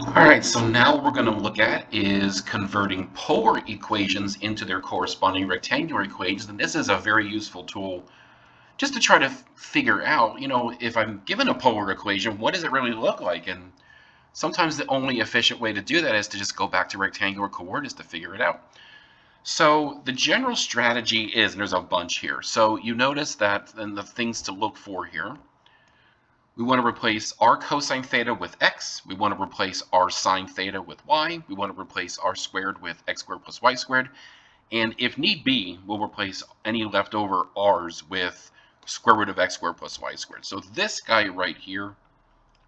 All right, so now what we're going to look at is converting polar equations into their corresponding rectangular equations. And this is a very useful tool just to try to figure out, if I'm given a polar equation, what does it really look like? And sometimes the only efficient way to do that is to just go back to rectangular coordinates to figure it out. So the general strategy is, and there's a bunch here. So you notice that, and the things to look for here, we want to replace r cosine theta with x. We want to replace r sine theta with y. We want to replace r squared with x squared plus y squared. And if need be, we'll replace any leftover r's with square root of x squared plus y squared. So this guy right here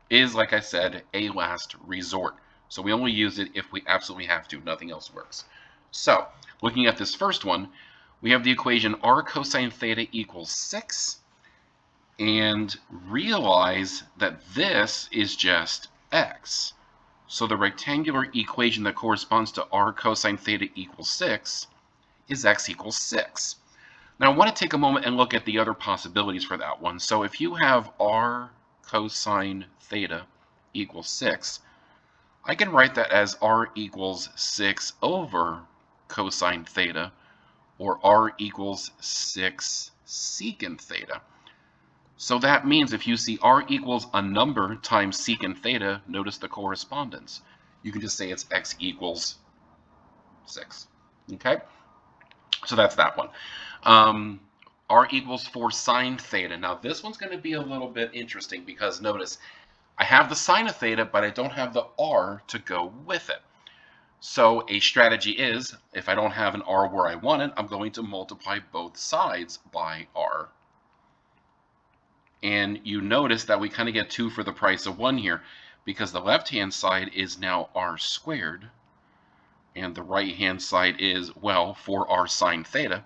is, like I said, a last resort. So we only use it if we absolutely have to. Nothing else works. So looking at this first one, we have the equation r cosine theta equals 6. And realize that this is just x. So the rectangular equation that corresponds to r cosine theta equals 6 is x equals 6. Now I want to take a moment and look at the other possibilities for that one. So if you have r cosine theta equals 6, I can write that as r equals 6 over cosine theta, or r equals 6 secant theta. So that means if you see r equals a number times secant theta, notice the correspondence. You can just say it's x equals 6. Okay? So that's that one. R equals 4 sine theta. Now this one's going to be a little bit interesting because notice I have the sine of theta, but I don't have the r to go with it. So a strategy is, if I don't have an r where I want it, I'm going to multiply both sides by r. And you notice that we kind of get 2 for the price of 1 here, because the left-hand side is now r squared, and the right-hand side is, well, 4r sine theta.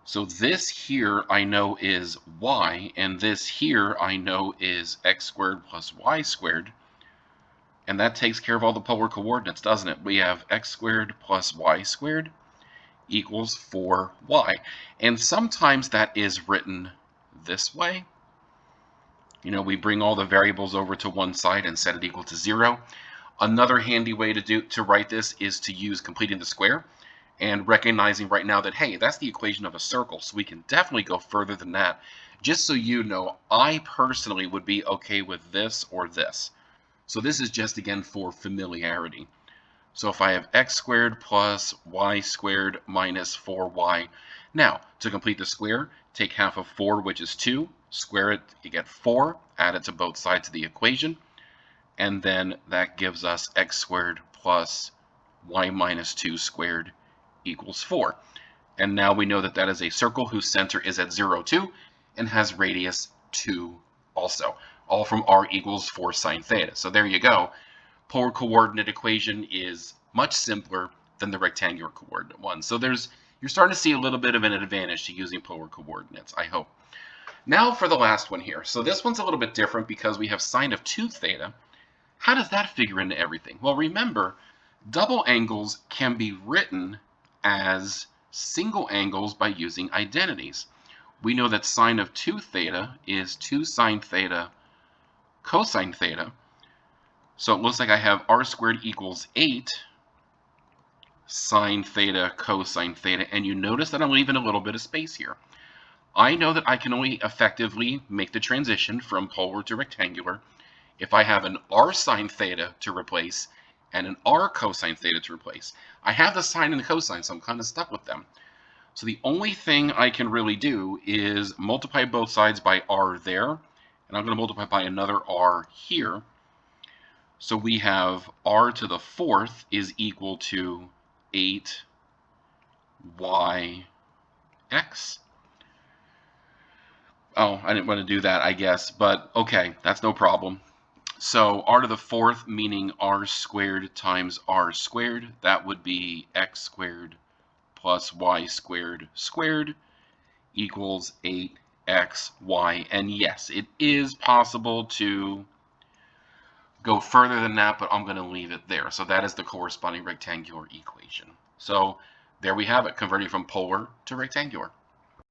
So this here I know is y, and this here I know is x squared plus y squared. And that takes care of all the polar coordinates, doesn't it? We have x squared plus y squared equals 4y. And sometimes that is written this way. We bring all the variables over to one side and set it equal to 0. Another handy way to write this is to use completing the square and recognizing right now that, hey, that's the equation of a circle, so we can definitely go further than that. Just so you know, I personally would be okay with this or this. So this is just, again, for familiarity. So if I have x squared plus y squared minus 4y. Now, to complete the square, take half of 4, which is 2, square it, you get 4, add it to both sides of the equation, and then that gives us x squared plus y minus 2 squared equals 4. And now we know that that is a circle whose center is at 0, 2, and has radius 2 also, all from r equals 4 sine theta. So there you go. Polar coordinate equation is much simpler than the rectangular coordinate one. So you're starting to see a little bit of an advantage to using polar coordinates, I hope. Now for the last one here. So this one's a little bit different because we have sine of 2 theta. How does that figure into everything? Well, remember, double angles can be written as single angles by using identities. We know that sine of 2 theta is 2 sine theta cosine theta. So it looks like I have r squared equals 8 sine theta cosine theta, and you notice that I'm leaving a little bit of space here. I know that I can only effectively make the transition from polar to rectangular if I have an r sine theta to replace and an r cosine theta to replace. I have the sine and the cosine, so I'm kind of stuck with them. So the only thing I can really do is multiply both sides by r there, and I'm going to multiply by another r here. So we have r to the 4th is equal to 8y x. Oh, I didn't want to do that, I guess, but okay, that's no problem. So r to the 4th, meaning r squared times r squared, that would be x squared plus y squared squared equals 8xy. And yes, it is possible to go further than that, but I'm going to leave it there. So that is the corresponding rectangular equation. So there we have it, converting from polar to rectangular.